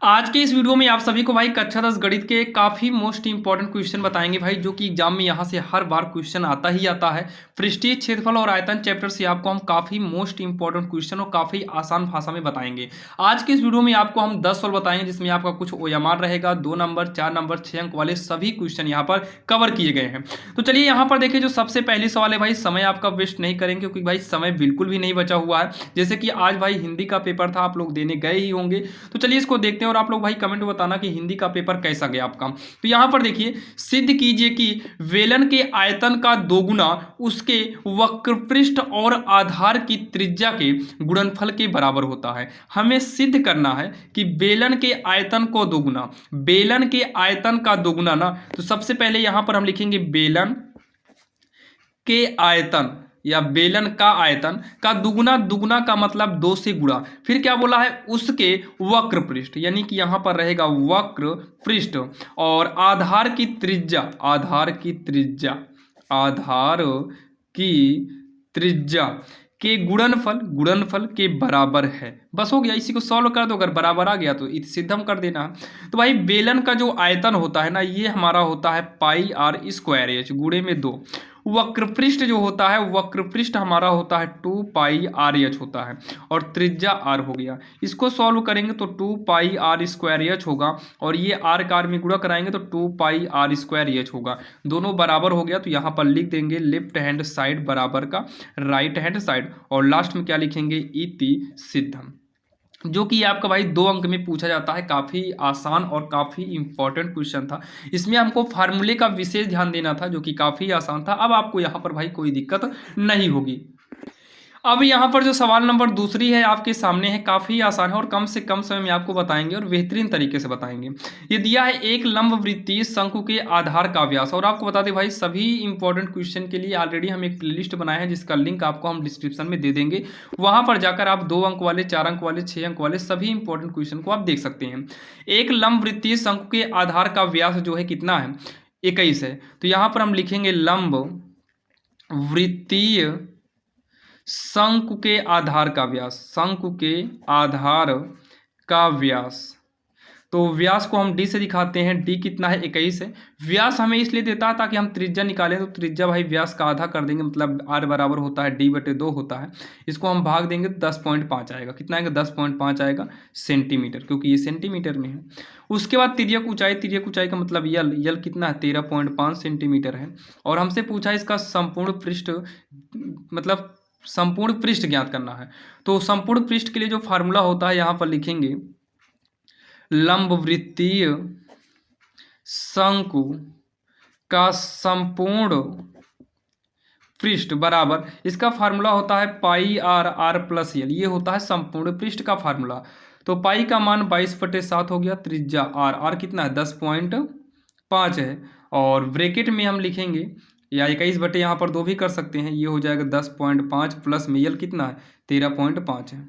आज के इस वीडियो में आप सभी को भाई कक्षा 10 गणित के काफी मोस्ट इंपॉर्टेंट क्वेश्चन बताएंगे भाई, जो कि एग्जाम में यहाँ से हर बार क्वेश्चन आता ही आता है। पृष्ठीय क्षेत्रफल और आयतन चैप्टर से आपको हम काफी मोस्ट इंपॉर्टेंट क्वेश्चन और काफी आसान भाषा में बताएंगे। आज के इस वीडियो में आपको हम 10 सवाल बताएंगे, जिसमें आपका कुछ ओएमआर रहेगा, 2 नंबर 4 नंबर 6 अंक वाले सभी क्वेश्चन यहाँ पर कवर किए गए हैं। तो चलिए यहाँ पर देखिए, जो सबसे पहली सवाल है भाई, समय आपका वेस्ट नहीं करेंगे क्योंकि भाई समय बिल्कुल भी नहीं बचा हुआ है। जैसे कि आज भाई हिंदी का पेपर था, आप लोग देने गए ही होंगे, तो चलिए इसको देखते हैं और आप लोग भाई कमेंट में बताना कि हिंदी का पेपर कैसा गया आपका। तो यहां पर देखिए, सिद्ध कीजिए कि वेलन के आयतन का दोगुना उसके वक्रपृष्ठ और आधार की त्रिज्या के गुणनफल के बराबर होता है। हमें सिद्ध करना है कि बेलन के आयतन को दोगुना, बेलन के आयतन का दोगुना ना, तो सबसे पहले यहां पर हम लिखेंगे बेलन के आयतन या बेलन का आयतन का दुगुना, दुगुना का मतलब 2 से गुणा, फिर क्या बोला है, उसके वक्र पृष्ठ, यानी कि यहां पर रहेगा वक्र पृष्ठ और आधार की त्रिज्या, आधार की त्रिज्या, आधार की त्रिज्या के गुणनफल, गुणनफल के बराबर है। बस हो गया, इसी को सॉल्व कर दो, अगर बराबर आ गया तो सिद्धम कर देना। तो भाई बेलन का जो आयतन होता है ना, ये हमारा होता है पाई आर स्क्वायर एच गुणे में 2। वक्रपृष्ठ जो होता है, वक्रपृष्ठ हमारा होता है 2 पाई आर एच होता है और त्रिज्या आर हो गया। इसको सॉल्व करेंगे तो 2 पाई आर स्क्वायर एच होगा और ये आर का आर में गुणा कराएंगे तो 2 पाई आर स्क्वायर एच होगा। दोनों बराबर हो गया, तो यहाँ पर लिख देंगे लेफ्ट हैंड साइड बराबर का राइट हैंड साइड और लास्ट में क्या लिखेंगे, इति सिद्धम, जो कि आपका भाई 2 अंक में पूछा जाता है। काफ़ी आसान और काफ़ी इंपॉर्टेंट क्वेश्चन था। इसमें हमको फार्मूले का विशेष ध्यान देना था, जो कि काफ़ी आसान था। अब आपको यहाँ पर भाई कोई दिक्कत नहीं होगी। अब यहाँ पर जो सवाल नंबर दूसरी है आपके सामने है, काफ़ी आसान है और कम से कम समय में आपको बताएंगे और बेहतरीन तरीके से बताएंगे। ये दिया है एक लंब वृत्तीय शंकु के आधार का व्यास, और आपको बता दें भाई, सभी इंपॉर्टेंट क्वेश्चन के लिए ऑलरेडी हम एक प्लेलिस्ट बनाए हैं, जिसका लिंक आपको हम डिस्क्रिप्शन में दे देंगे। वहां पर जाकर आप 2 अंक वाले, 4 अंक वाले, 6 अंक वाले सभी इंपॉर्टेंट क्वेश्चन को आप देख सकते हैं। एक लंब वृत्तीय शंकु के आधार का व्यास जो है कितना है, 21 है। तो यहाँ पर हम लिखेंगे लंब वृत्तीय शंकु के आधार का व्यास, शंकु के आधार का व्यास। तो व्यास को हम डी से दिखाते हैं, डी कितना है, 21 है। व्यास हमें इसलिए देता है ताकि हम त्रिज्या निकालें, तो त्रिज्या भाई व्यास का आधा कर देंगे, मतलब आर बराबर होता है d/2 होता है। इसको हम भाग देंगे तो 10.5 आएगा। कितना आएगा, 10.5 आएगा सेंटीमीटर, क्योंकि ये सेंटीमीटर में है। उसके बाद तिर्यक ऊंचाई, तिर्यक ऊंचाई का मतलब यल, यल कितना है, 13.5 सेंटीमीटर है। और हमसे पूछा इसका संपूर्ण पृष्ठ, मतलब संपूर्ण पृष्ठ ज्ञात करना है। तो संपूर्ण पृष्ठ के लिए जो फार्मूला होता है, यहां पर लिखेंगे लंब वृत्तीय शंकु का संपूर्ण पृष्ठ बराबर, इसका फार्मूला होता है पाई आर, आर प्लस यल, ये होता है संपूर्ण पृष्ठ का फार्मूला। तो पाई का मान 22/7 हो गया, त्रिज्या आर, आर कितना है, 10.5 है। और ब्रैकेट में हम लिखेंगे, या 21 बटे यहाँ पर 2 भी कर सकते हैं, ये हो जाएगा 10.5 प्लस में यल कितना है, 13.5 है।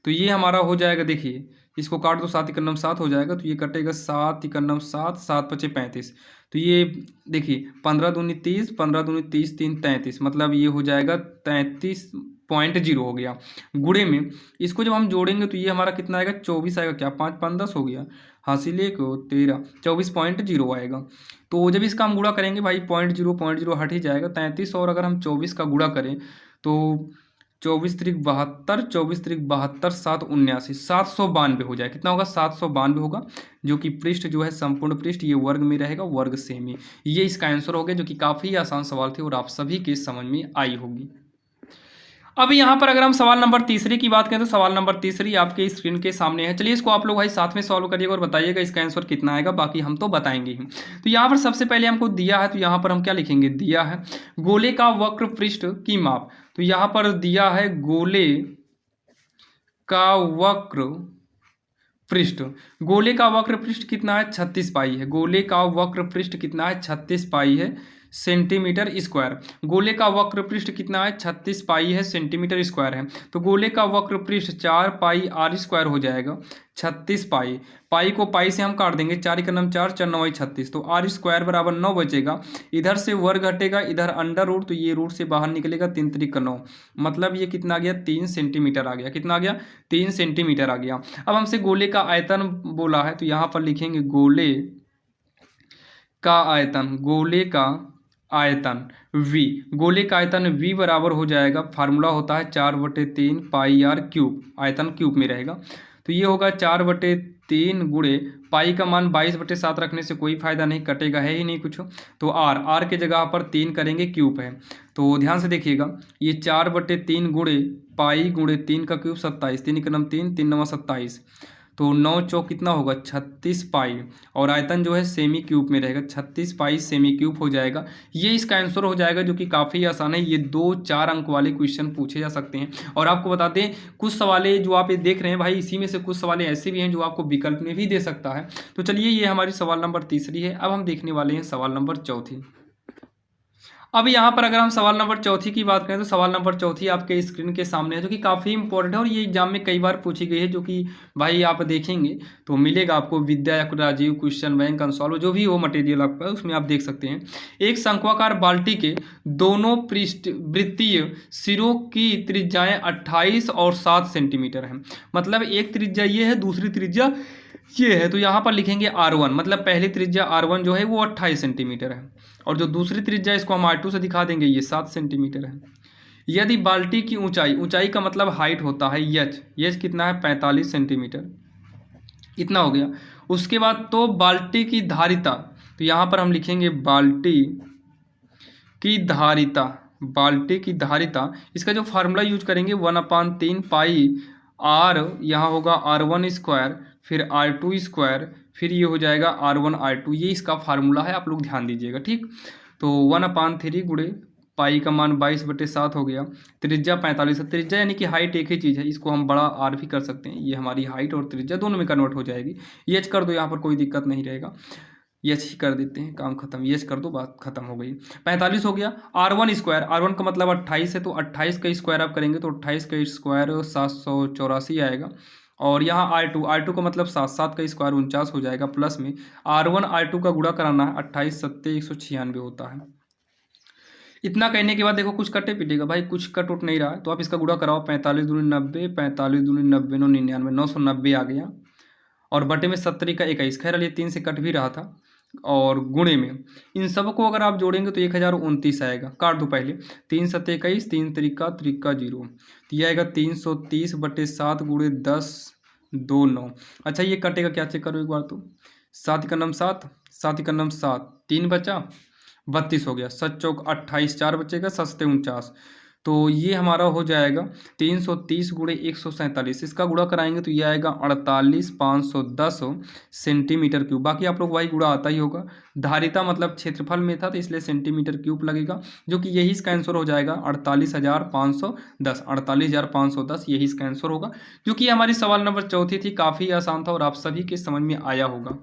तो ये हमारा हो जाएगा, देखिए इसको काट दो, 7 × 7 हो जाएगा, तो ये कटेगा 7 × 7, 7 × 5 = 35। तो ये देखिए 15 दूनी 30, 15 दूनी 30, 3 33, मतलब ये हो जाएगा 33.0 हो गया। गुणे में इसको जब हम जोड़ेंगे तो ये हमारा कितना आएगा, 24 आएगा। क्या 5 × 5 = 10 हो गया, हासिल 1 13, 24.0 आएगा। तो जब इसका हम गुणा करेंगे भाई, 0.0 हट ही जाएगा, 33, और अगर हम 24 का गुणा करें तो 24 × 72, 24 × 72, 7 79, 792 हो जाए। कितना होगा, 792 होगा, जो कि पृष्ठ जो है संपूर्ण पृष्ठ ये वर्ग में रहेगा, वर्ग सेमी। ये इसका आंसर हो गया, जो कि काफ़ी आसान सवाल थे और आप सभी के समझ में आई होगी। अब यहाँ पर अगर हम सवाल नंबर तीसरे की बात करें, तो सवाल नंबर तीसरी आपके स्क्रीन के सामने है। चलिए इसको आप लोग भाई साथ में सॉल्व करिएगा और बताइएगा इसका आंसर कितना आएगा, बाकी हम तो बताएंगे ही। तो यहाँ पर सबसे पहले हमको दिया है, तो यहाँ पर हम क्या लिखेंगे, दिया है गोले का वक्र पृष्ठ की माप। तो यहाँ पर दिया है गोले का वक्र पृष्ठ, गोले का वक्र पृष्ठ कितना है, 36 पाई है। गोले का वक्र पृष्ठ कितना है, 36 पाई है सेंटीमीटर स्क्वायर। गोले का वक्र पृष्ठ कितना है, 36 पाई है सेंटीमीटर स्क्वायर है। तो गोले का वक्र पृष्ठ 4 पाई आर स्क्वायर हो जाएगा, 36 पाई। पाई को पाई से हम काट देंगे, 4 का नाम 4, 4 9 36, तो आर स्क्वायर बराबर 9 बचेगा। इधर से वर्ग हटेगा, इधर अंडर रूट, तो ये रूट से बाहर निकलेगा, 3 3 का 9, मतलब ये कितना आ गया, 3 सेंटीमीटर आ गया। कितना आ गया, 3 सेंटीमीटर आ गया। अब हमसे गोले का आयतन बोला है, तो यहाँ पर लिखेंगे गोले का आयतन, गोले का आयतन v, गोले का आयतन v बराबर हो जाएगा, फार्मूला होता है 4/3 पाई आर क्यूब, आयतन क्यूब में रहेगा। तो ये होगा 4/3 गुणे पाई का मान 22/7 रखने से कोई फायदा नहीं, कटेगा है ही नहीं कुछ। तो आर के जगह पर 3 करेंगे, क्यूब है। तो ध्यान से देखिएगा, ये 4/3 गुणे पाई गुणे 3 का क्यूब 27, 3 का नाम 3, 3 9 27, तो 9 चौक कितना होगा, 36 पाई, और आयतन जो है सेमी क्यूब में रहेगा, 36 पाई सेमी क्यूब हो जाएगा। ये इसका आंसर हो जाएगा, जो कि काफ़ी आसान है। ये 2-4 अंक वाले क्वेश्चन पूछे जा सकते हैं। और आपको बता दें, कुछ सवाल जो आप ये देख रहे हैं भाई, इसी में से कुछ सवाल ऐसे भी हैं जो आपको विकल्प में भी दे सकता है। तो चलिए, ये हमारी सवाल नंबर 3 है। अब हम देखने वाले हैं सवाल नंबर 4। अब यहाँ पर अगर हम सवाल नंबर 4 की बात करें, तो सवाल नंबर 4 आपके स्क्रीन के सामने है, जो कि काफ़ी इंपॉर्टेंट है और ये एग्जाम में कई बार पूछी गई है, जो कि भाई आप देखेंगे तो मिलेगा आपको, विद्या या राजीव क्वेश्चन बैंक कंसोल जो भी हो मटेरियल आपका, उसमें आप देख सकते हैं। एक शंक्वाकार बाल्टी के दोनों पृष्ठ वृत्तीय सिरों की त्रिज्याएं 28 और 7 सेंटीमीटर हैं। मतलब एक त्रिज्या ये है, दूसरी त्रिज्या ये है। तो यहाँ पर लिखेंगे R1, मतलब पहली त्रिज्या R1 जो है वो 28 सेंटीमीटर है, और जो दूसरी त्रिज्या इसको हम R2 से दिखा देंगे, ये 7 सेंटीमीटर है। यदि बाल्टी की ऊंचाई, ऊंचाई का मतलब हाइट होता है एच कितना है, 45 सेंटीमीटर, इतना हो गया। उसके बाद तो बाल्टी की धारिता, तो यहाँ पर हम लिखेंगे बाल्टी की धारिता, बाल्टी की धारिता, इसका जो फार्मूला यूज करेंगे 1/3 पाई आर, यहाँ होगा R1 स्क्वायर, फिर R2 स्क्वायर, फिर ये हो जाएगा R1 R2, ये इसका फार्मूला है, आप लोग ध्यान दीजिएगा, ठीक। तो 1/3 गुणे पाई का मान 22/7 हो गया, त्रिज्या 45 है। त्रिज्या यानी कि हाइट एक ही चीज़ है, इसको हम बड़ा आर भी कर सकते हैं, ये हमारी हाइट और त्रिज्या दोनों में कन्वर्ट हो जाएगी। एच कर दो, यहाँ पर कोई दिक्कत नहीं रहेगा, एच ही कर देते हैं, काम खत्म, एच कर दो, बात खत्म हो गई। 45 हो गया। R1 स्क्वायर, R1 का मतलब 28 है, तो 28 का स्क्वायर आप करेंगे तो 28 का स्क्वायर 784 आएगा। और यहाँ R2 का मतलब 7 का स्क्वायर 49 हो जाएगा, प्लस में R1 R2 का गुणा कराना है, 28 7 196 होता है। इतना कहने के बाद देखो कुछ कटे पिटेगा भाई, कुछ कट उठ नहीं रहा है, तो आप इसका गुणा कराओ, 45 दूनी 90, 45 दूनी 90 9 99, 990 आ गया। और बटे में 70 का 21, खैर ये 3 से कट भी रहा था। और गुणे में इन सब को अगर आप जोड़ेंगे तो 1029 आएगा, काट दो पहले, 3 7 21, 3 त्रिका 0, तो ये आएगा 330/7 गुणे 10 2 9। अच्छा ये कटेगा क्या, चेक करो एक बार, तो 7 का नाम 7, 7 का नाम 7, 3 बचा, 32 हो गया, 7 चौक 28, 4 बचेगा, 7 49, तो ये हमारा हो जाएगा 330 गुणे 147, इसका गुणा कराएंगे तो ये आएगा 48,510 सेंटीमीटर क्यूब। बाकी आप लोग वही गुणा आता ही होगा, धारिता मतलब क्षेत्रफल में था तो इसलिए सेंटीमीटर क्यूब लगेगा, जो कि यही इसका आंसर हो जाएगा 48,510, 48,510 यही इसका आंसर होगा, जो कि हमारी सवाल नंबर 4 थी। काफ़ी आसान था और आप सभी के समझ में आया होगा।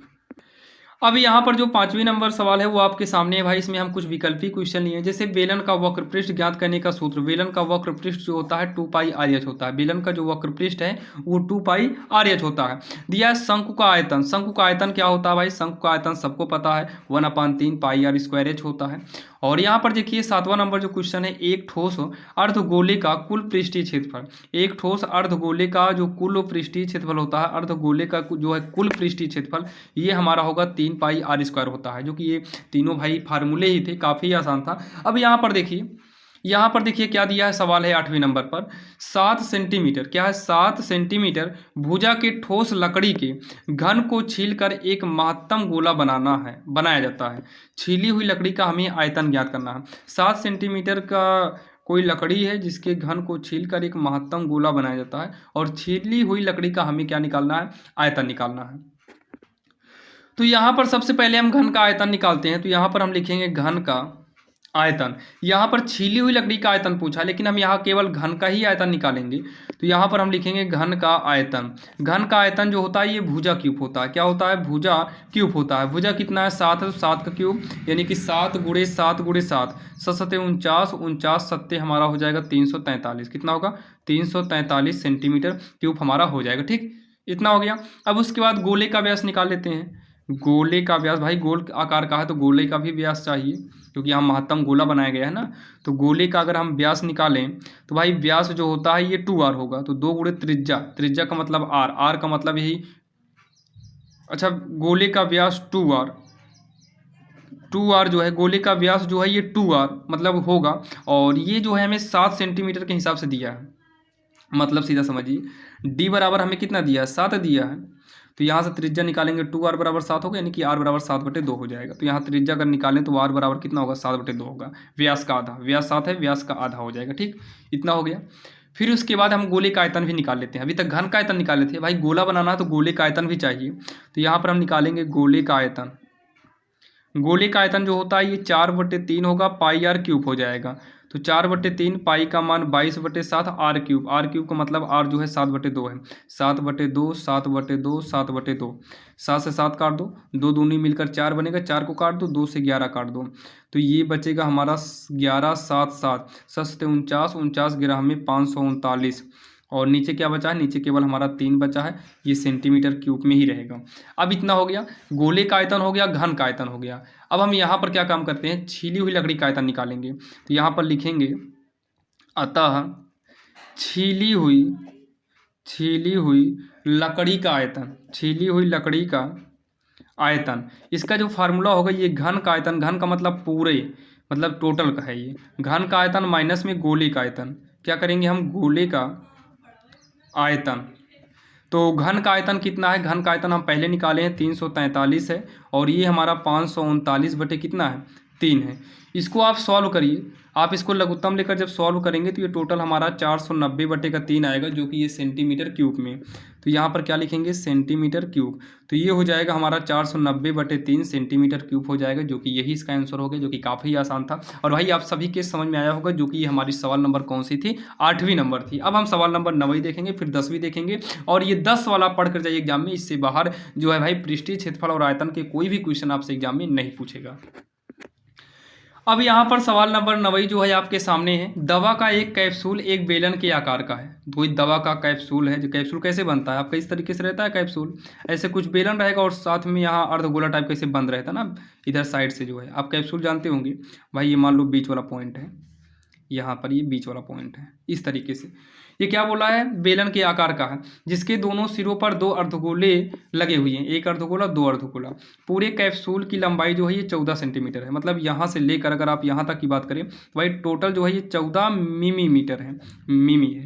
अब यहाँ पर जो 5वें नंबर सवाल है वो आपके सामने है भाई, इसमें हम कुछ विकल्पी क्वेश्चन लिए हैं। जैसे बेलन का वक्र पृष्ठ ज्ञात करने का सूत्र, बेलन का वक्र पृष्ठ जो होता है 2 पाई RH होता है, बेलन का जो वक्र पृष्ठ है वो 2 पाई RH होता है। दिया है शंकु का आयतन, शंकु का आयतन क्या होता है भाई, शंकु का आयतन सबको पता है 1/3 पाई R स्क्वायर H होता है। और यहाँ पर देखिए 7वां नंबर जो क्वेश्चन है, एक ठोस अर्धगोले का कुल पृष्ठीय क्षेत्रफल, एक ठोस अर्धगोले का जो कुल पृष्ठीय क्षेत्रफल होता है, अर्धगोले का जो है कुल पृष्ठीय क्षेत्रफल, ये हमारा होगा 3 पाई R स्क्वायर होता है, जो कि ये तीनों भाई फार्मूले ही थे, काफ़ी आसान था। अब यहाँ पर देखिए क्या दिया है, सवाल है 8वें नंबर पर, 7 सेंटीमीटर, क्या है 7 सेंटीमीटर भुजा के ठोस लकड़ी के घन को छीलकर एक महत्तम गोला बनाया जाता है। छीली हुई लकड़ी का हमें आयतन ज्ञात करना है। 7 सेंटीमीटर का कोई लकड़ी है जिसके घन को छीलकर एक महत्तम गोला बनाया जाता है, और छीली हुई लकड़ी का हमें क्या निकालना है, आयतन निकालना है। तो यहाँ पर सबसे पहले हम घन का आयतन निकालते हैं, तो यहाँ पर हम लिखेंगे घन का आयतन। यहाँ पर छीली हुई लकड़ी का आयतन पूछा, लेकिन हम यहाँ केवल घन का ही आयतन निकालेंगे। तो यहाँ पर हम लिखेंगे घन का आयतन। घन का आयतन जो होता है ये भुजा क्यूब होता है। क्या होता है? भुजा क्यूब होता है। भुजा कितना है? 7 है, तो 7 का क्यूब यानी कि 7 गुणे 7 गुणे 7, 7 सत्ते 49, 49 सत्ते हमारा हो जाएगा 343। कितना होगा? 343 सेंटीमीटर क्यूब हमारा हो जाएगा। ठीक, इतना हो गया। अब उसके बाद गोले का व्यास निकाल लेते हैं। गोले का व्यास, भाई गोल आकार का है तो गोले का भी व्यास चाहिए, क्योंकि यहाँ महत्तम गोला बनाया गया है ना। तो गोले का अगर हम व्यास निकालें तो भाई व्यास जो होता है ये 2r होगा। तो 2 गुणे त्रिज्या, त्रिज्या का मतलब r, r का मतलब यही, अच्छा गोले का व्यास 2r, 2r जो है गोले का व्यास जो है ये 2r मतलब होगा। और ये जो है हमें 7 सेंटीमीटर के हिसाब से दिया है, मतलब सीधा समझिए d बराबर हमें कितना दिया है? 7 दिया है। तो यहाँ से त्रिज्या निकालेंगे, 2r बराबर 7 होगा, यानी कि r बराबर 7/2 हो जाएगा। तो यहाँ त्रिज्या अगर निकालें तो r बराबर कितना होगा? 7/2 होगा। व्यास का आधा, व्यास 7 है, व्यास का आधा हो जाएगा। ठीक, इतना हो गया। फिर उसके बाद हम गोले का आयतन भी निकाल लेते हैं। अभी तक घन का आयतन निकाले थे, भाई गोला बनाना है तो गोले का आयतन भी चाहिए। तो यहाँ पर हम निकालेंगे गोले का आयतन। गोले का आयतन जो होता है ये 4/3 होगा, पाई आर क्यूब हो जाएगा। तो 4/3, पाई का मान 22/7, आर क्यूब, आर क्यूब का मतलब आर जो है 7/2 है। 7/2, 7/2, 7/2, 7 से 7 काट दो, 2 दूनी मिलकर 4 बनेगा, 4 को काट दो, 2 से 11 काट दो, तो ये बचेगा हमारा 11, 7, 7, 7 से 49, 49 गिरा हमें 539। और नीचे क्या बचा है? नीचे केवल हमारा 3 बचा है, ये सेंटीमीटर क्यूब में ही रहेगा। अब इतना हो गया, गोले का आयतन हो गया, घन का आयतन हो गया। अब हम यहाँ पर क्या काम करते हैं? छीली हुई लकड़ी का आयतन निकालेंगे। तो यहाँ पर लिखेंगे अतः छीली हुई लकड़ी का आयतन, छीली हुई लकड़ी का आयतन, इसका जो फार्मूला होगा ये घन का आयतन, घन का मतलब पूरे, मतलब टोटल का है ये। घन का आयतन माइनस में गोले का आयतन, क्या करेंगे हम? गोले का आयतन। तो घन का आयतन कितना है? घन का आयतन हम पहले निकाले हैं, 343 है, और ये हमारा 539 बटे कितना है? 3 है। इसको आप सॉल्व करिए, आप इसको लघुत्तम लेकर जब सॉल्व करेंगे तो ये टोटल हमारा 490 बटे का 3 आएगा, जो कि ये सेंटीमीटर क्यूब में। तो यहाँ पर क्या लिखेंगे? Centimetre cube. तो ये हो जाएगा हमारा 490 बटे 3 सेंटीमीटर क्यूब हो जाएगा, जो कि यही इसका आंसर हो गया, जो कि काफ़ी आसान था। और भाई आप सभी के समझ में आया होगा, जो कि ये हमारी सवाल नंबर कौन सी थी? 8वीं नंबर थी। अब हम सवाल नंबर 9वीं देखेंगे, फिर 10वीं देखेंगे, और ये 10 वाला पढ़ कर जाइए एग्जाम में। इससे बाहर जो है भाई पृष्ठीय क्षेत्रफल और आयतन के कोई भी क्वेश्चन आपसे एग्जाम में नहीं पूछेगा। अब यहाँ पर सवाल नंबर 9 जो है आपके सामने है। दवा का एक कैप्सूल एक बेलन के आकार का है। कोई दवा का कैप्सूल है, जो कैप्सूल कैसे बनता है आपका? इस तरीके से रहता है कैप्सूल, ऐसे कुछ बेलन रहेगा और साथ में यहाँ अर्धगोला टाइप कैसे बंद रहता है ना, इधर साइड से जो है आप कैप्सूल जानते होंगे। भाई ये मान लो बीच वाला पॉइंट है, यहाँ पर ये बीच वाला पॉइंट है, इस तरीके से। ये क्या बोला है? बेलन के आकार का है, जिसके दोनों सिरों पर 2 अर्धगोले लगे हुए हैं, एक अर्धगोला 2 अर्धगोला। पूरे कैप्सूल की लंबाई जो है ये 14 सेंटीमीटर है। मतलब यहाँ से लेकर अगर आप यहाँ तक की बात करें तो भाई टोटल जो है ये 14 मिलीमीटर है, मिमी है।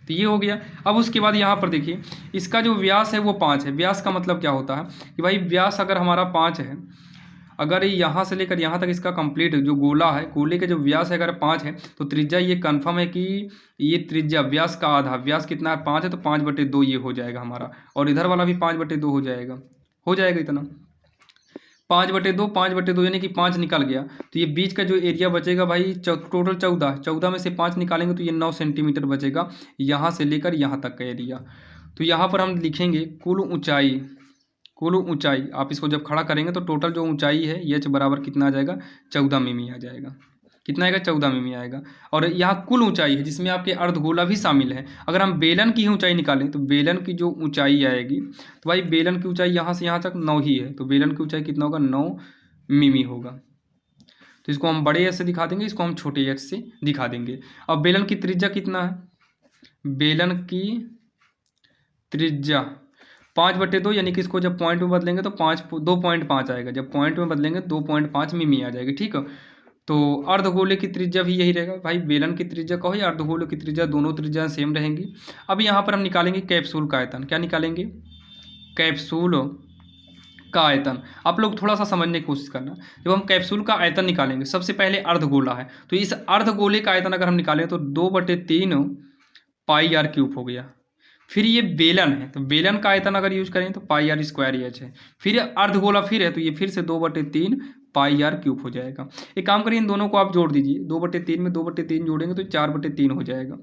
तो ये हो गया। अब उसके बाद यहाँ पर देखिए, इसका जो व्यास है वो 5 है। व्यास का मतलब क्या होता है कि भाई व्यास अगर हमारा 5 है, अगर यहाँ से लेकर यहाँ तक इसका कंप्लीट जो गोला है, गोले का जो व्यास है अगर 5 है, तो त्रिज्या ये कन्फर्म है कि ये त्रिज्या व्यास का आधा, व्यास कितना है? 5 है, तो 5/2 ये हो जाएगा हमारा, और इधर वाला भी 5/2 हो जाएगा, इतना 5/2, 5/2 यानी कि 5 निकल गया। तो ये बीच का जो एरिया बचेगा भाई टोटल 14, 14 में से 5 निकालेंगे तो ये 9 सेंटीमीटर बचेगा, यहाँ से लेकर यहाँ तक का एरिया। तो यहाँ पर हम लिखेंगे कुल ऊंचाई, आप इसको जब खड़ा करेंगे तो टोटल जो ऊंचाई है एच बराबर कितना आ जाएगा? 14 मिमी आ जाएगा। कितना आएगा? 14 मिमी आएगा। और यहाँ कुल ऊंचाई है जिसमें आपके अर्धगोला भी शामिल है। अगर हम बेलन की ऊंचाई निकालें तो बेलन की जो ऊंचाई आएगी, तो भाई बेलन की ऊंचाई यहाँ से यहाँ तक 9 ही है, तो बेलन की ऊंचाई कितना होगा? 9 मिमी होगा। तो इसको हम बड़े एच से दिखा देंगे, इसको हम छोटे एच से दिखा देंगे। अब बेलन की त्रिज्या कितना है? बेलन की त्रिज्या 5/2, यानी कि इसको जब पॉइंट में बदलेंगे तो 2.5 आएगा, जब पॉइंट में बदलेंगे 2.5 मिमी आ जाएगी। ठीक है, तो अर्धगोले की त्रिज्या भी यही रहेगा भाई, बेलन की त्रिज्या कहो या अर्धगोले की त्रिज्या, दोनों त्रिज्या सेम रहेंगी। अब यहाँ पर हम निकालेंगे कैप्सूल का आयतन। क्या निकालेंगे? कैप्सूल का आयतन। आप लोग थोड़ा सा समझने की कोशिश करना। जब हम कैप्सूल का आयतन निकालेंगे, सबसे पहले अर्धगोला है, तो इस अर्धगोले का आयतन अगर हम निकालें तो 2/3 पाई आर क्यूब हो गया। फिर ये बेलन है, तो बेलन का आयतन अगर यूज करें तो पाई आर स्क्वायर एच है। फिर अर्धगोला फिर है, तो ये फिर से 2/3 पाई आर क्यूब हो जाएगा। एक काम करिए, इन दोनों को आप जोड़ दीजिए, 2/3 में 2/3 जोड़ेंगे तो 4/3 हो जाएगा,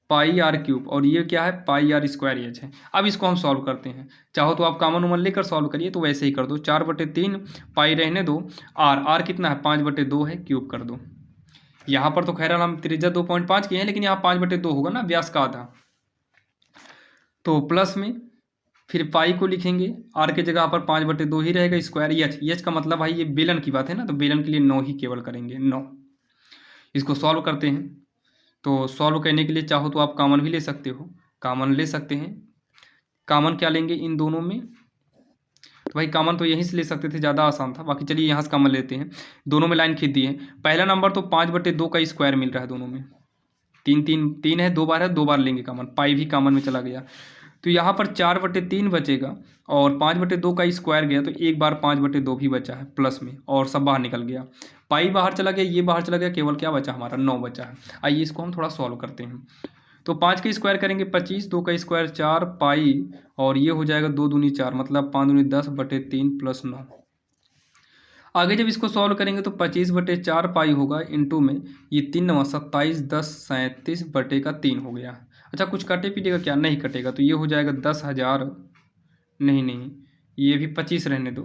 पाई आर क्यूब, और ये क्या है, पाई आर स्क्वायर एच है। अब इसको हम सॉल्व करते हैं, चाहो तो आप कॉमन उमन लेकर सॉल्व करिए, तो वैसे ही कर दो, 4/3 पाई रहने दो, आर कितना है, 5/2 है, क्यूब कर दो। यहाँ पर तो खैर हम त्रिज्या 2.5 किए हैं, लेकिन यहाँ 5/2 होगा ना, व्यास का आधा, तो प्लस में फिर पाई को लिखेंगे, आर के जगह पर 5/2 ही रहेगा, स्क्वायर एच का मतलब भाई ये बेलन की बात है ना, तो बेलन के लिए 9 ही केवल करेंगे, 9। इसको सॉल्व करते हैं, तो सॉल्व करने के लिए चाहो तो आप कॉमन भी ले सकते हो, कॉमन ले सकते हैं। कॉमन क्या लेंगे इन दोनों में, तो भाई कॉमन तो यहीं से ले सकते थे, ज़्यादा आसान था, बाकी चलिए यहाँ से कॉमन लेते हैं। दोनों में लाइन खींच दी है, पहला नंबर तो 5/2 का स्क्वायर मिल रहा है दोनों में, 3 है, 2 बार है, 2 बार लेंगे कॉमन, पाई भी कॉमन में चला गया, तो यहाँ पर 4/3 बचेगा, और 5/2 का स्क्वायर गया तो एक बार 5/2 भी बचा है प्लस में, और सब बाहर निकल गया, पाई बाहर चला गया, ये बाहर चला गया, केवल क्या बचा हमारा, 9 बचा है। आइए इसको हम थोड़ा सॉल्व करते हैं, तो 5 का स्क्वायर करेंगे 25, 2 का स्क्वायर 4 पाई, और ये हो जाएगा 2 दूनी 4, मतलब 5 दूनी 10/3 प्लस 9। आगे जब इसको सॉल्व करेंगे तो 25/4 पाई होगा, इंटू में ये 3 9 27 10 37/3 हो गया। अच्छा कुछ कटे पीटेगा क्या, नहीं कटेगा, तो ये हो जाएगा 10,000, नहीं ये भी 25 रहने दो,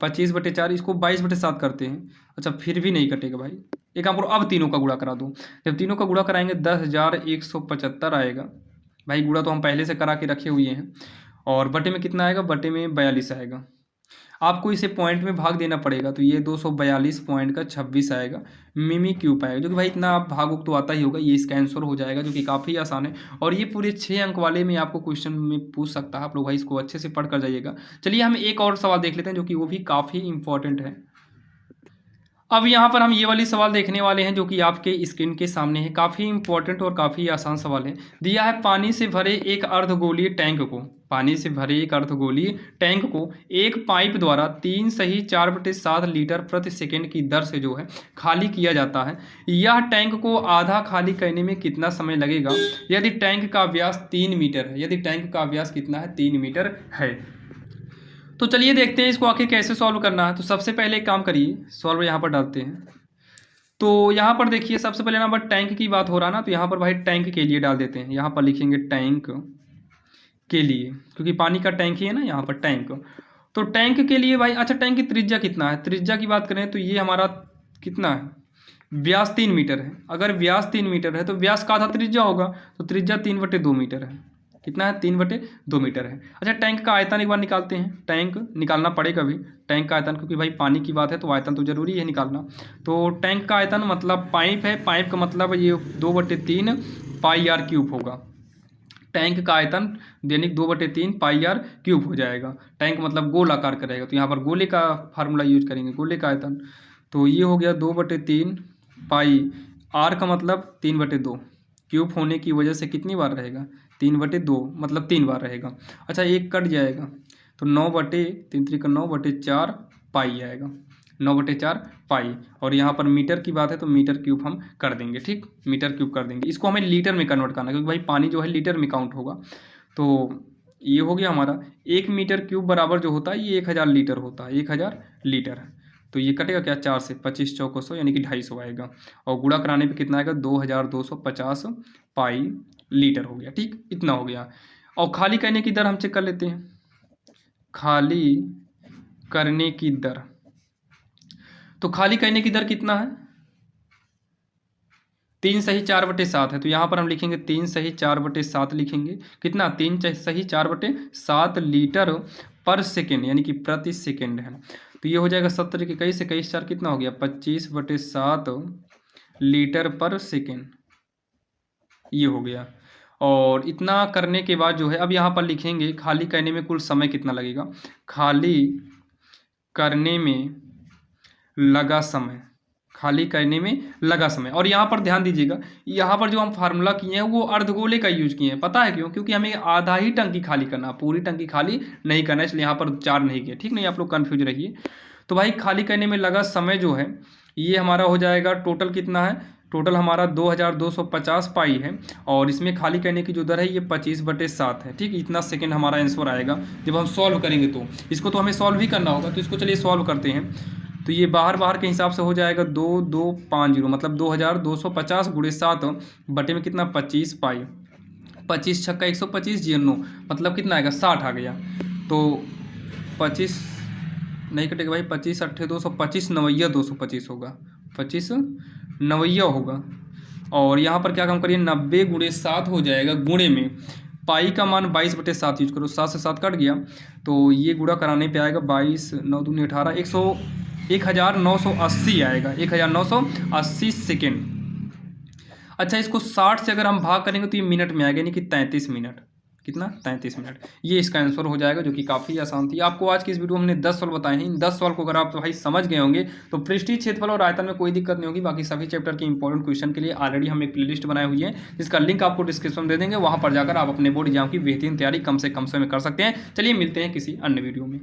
25/4, इसको 22/7 करते हैं, अच्छा फिर भी नहीं कटेगा भाई, एक काम करो, अब तीनों का गुणा करा दो, जब तीनों का गुणा कराएंगे 10,175 आएगा, भाई गुणा तो हम पहले से करा के रखे हुए हैं, और बटे में कितना आएगा, बटे में 42 आएगा, आपको इसे पॉइंट में भाग देना पड़ेगा, तो ये 242.26 आएगा, मिमी क्यूब आएगा, जो कि भाई इतना आप भाग तो आता ही होगा, ये इसका आंसर हो जाएगा, जो कि काफ़ी आसान है, और ये पूरे 6 अंक वाले में आपको क्वेश्चन में पूछ सकता है, आप लोग भाई इसको अच्छे से पढ़ कर जाइएगा। चलिए हम एक और सवाल देख लेते हैं, जो कि वो भी काफ़ी इंपॉर्टेंट है। अब यहाँ पर हम ये वाली सवाल देखने वाले हैं, जो कि आपके स्क्रीन के सामने है, काफ़ी इंपॉर्टेंट और काफ़ी आसान सवाल है। दिया है पानी से भरे एक अर्धगोलीय टैंक को, पानी से भरे एक अर्धगोलीय टैंक को एक पाइप द्वारा 3 सही 4/7 लीटर प्रति सेकंड की दर से जो है खाली किया जाता है। यह टैंक को आधा खाली करने में कितना समय लगेगा यदि टैंक का व्यास 3 मीटर है, यदि टैंक का व्यास कितना है, 3 मीटर है। तो चलिए देखते हैं इसको आखिर कैसे सॉल्व करना है। तो सबसे पहले एक काम करिए, सॉल्व यहाँ पर डालते हैं, तो यहाँ पर देखिए सबसे पहले नंबर टैंक की बात हो रहा ना, तो यहाँ पर भाई टैंक के लिए डाल देते हैं, यहाँ पर लिखेंगे टैंक के लिए, क्योंकि पानी का टैंक ही है ना यहाँ पर टैंक, तो टैंक के लिए भाई, अच्छा टैंक की त्रिज्या कितना है, त्रिज्या की बात करें तो ये हमारा कितना है, व्यास 3 मीटर है, अगर व्यास 3 मीटर है तो व्यास का आधा त्रिज्या होगा, तो त्रिज्या 3/2 मीटर है, कितना है, 3/2 मीटर है। अच्छा टैंक का आयतन एक बार निकालते हैं, टैंक निकालना पड़ेगा भी, टैंक का आयतन, क्योंकि भाई पानी की बात है तो आयतन तो जरूरी है निकालना, तो टैंक का आयतन मतलब पाइप है, पाइप का मतलब ये 2/3 पाई आर क्यूब होगा, टैंक का आयतन दैनिक 2/3 पाई आर क्यूब हो जाएगा, टैंक मतलब गोल आकार का रहेगा, तो यहाँ पर गोले का फार्मूला यूज करेंगे, गोले का आयतन, तो ये हो गया 2/3 पाई, आर का मतलब 3/2, क्यूब होने की वजह से कितनी बार रहेगा, 3/2, मतलब 3 बार रहेगा। अच्छा एक कट जाएगा, तो 9/3 पाई आएगा, 9/4 पाई, और यहाँ पर मीटर की बात है तो मीटर क्यूब हम कर देंगे, ठीक, मीटर क्यूब कर देंगे, इसको हमें लीटर में कन्वर्ट करना है, क्योंकि भाई पानी जो है लीटर में काउंट होगा, तो ये हो गया हमारा 1 मीटर क्यूब बराबर जो होता है ये 1000 लीटर होता है, 1000 लीटर, तो ये कटेगा क्या, 4 से 25 चौको 100 यानी कि 250 आएगा, और गुणा कराने पे कितना आएगा, 2250 पाई लीटर हो गया, ठीक, इतना हो गया। और खाली करने की दर हम चेक कर लेते हैं, खाली करने की दर, तो खाली करने की दर कितना है, 3 सही 4/7 है, तो यहाँ पर हम लिखेंगे 3 सही 4/7 लिखेंगे, कितना, 3 सही 4/7 लीटर पर सेकेंड, यानी कि प्रति सेकेंड है, तो ये हो जाएगा 70 के 21 से 21 4 कितना हो गया, 25/7 लीटर पर सेकेंड, ये हो गया। और इतना करने के बाद जो है अब यहाँ पर लिखेंगे खाली करने में कुल समय कितना लगेगा, खाली करने में लगा समय, खाली करने में लगा समय, और यहाँ पर ध्यान दीजिएगा, यहाँ पर जो हम फार्मूला किए हैं वो अर्धगोले का यूज किए हैं, पता है क्यों, क्योंकि हमें आधा ही टंकी खाली करना, पूरी टंकी खाली नहीं करना, इसलिए यहाँ पर 4 नहीं किया, ठीक, नहीं आप लोग कन्फ्यूज रहिए। तो भाई खाली करने में लगा समय जो है ये हमारा हो जाएगा, टोटल कितना है, टोटल हमारा 2250 पाई है, और इसमें खाली करने की जो दर है ये 25/7 है, ठीक, इतना सेकंड हमारा आंसर आएगा जब हम सॉल्व करेंगे, तो इसको तो हमें सॉल्व ही करना होगा, तो इसको चलिए सॉल्व करते हैं। तो ये बाहर बाहर के हिसाब से हो जाएगा 2250, मतलब 2250 गुणे 7 बटे में कितना 25 पाई। 25 छक्का 125 जी 9, मतलब कितना आएगा 60 आ गया। तो 25 नहीं कटेगा भाई, 25 अट्ठे 225, नवैया 225 होगा, 25 नवैया होगा। और यहाँ पर क्या काम करिए, 90 गुणे 7 हो जाएगा, गुणे में पाई का मान 22/7 यूज करो, 7 से 7 कट गया, तो ये गुणा कराने पे आएगा 22 9 दूनी 18, 1980 आएगा, 1980 सेकेंड। अच्छा, इसको 60 से अगर हम भाग करेंगे तो ये मिनट में आएगा, यानी कि 33 मिनट। कितना 33 मिनट, ये इसका आंसर हो जाएगा, जो कि काफ़ी आसान थी। आपको आज की इस वीडियो में हमने 10 सवाल बताए हैं। इन 10 सवाल को अगर आप भाई समझ गए होंगे तो पृष्ठीय क्षेत्रफल और आयतन में कोई दिक्कत नहीं होगी। बाकी सभी चैप्टर के इंपॉर्टेंट क्वेश्चन के लिए ऑलरेडी हम एक प्लेलिस्ट बनाई हुई है, जिसका लिंक आपको डिस्क्रिप्शन में दे देंगे। वहाँ पर जाकर आप अपने बोर्ड एग्जाम की बेहतरीन तैयारी कम से कम समय में कर सकते हैं। चलिए मिलते हैं किसी अन्य वीडियो में।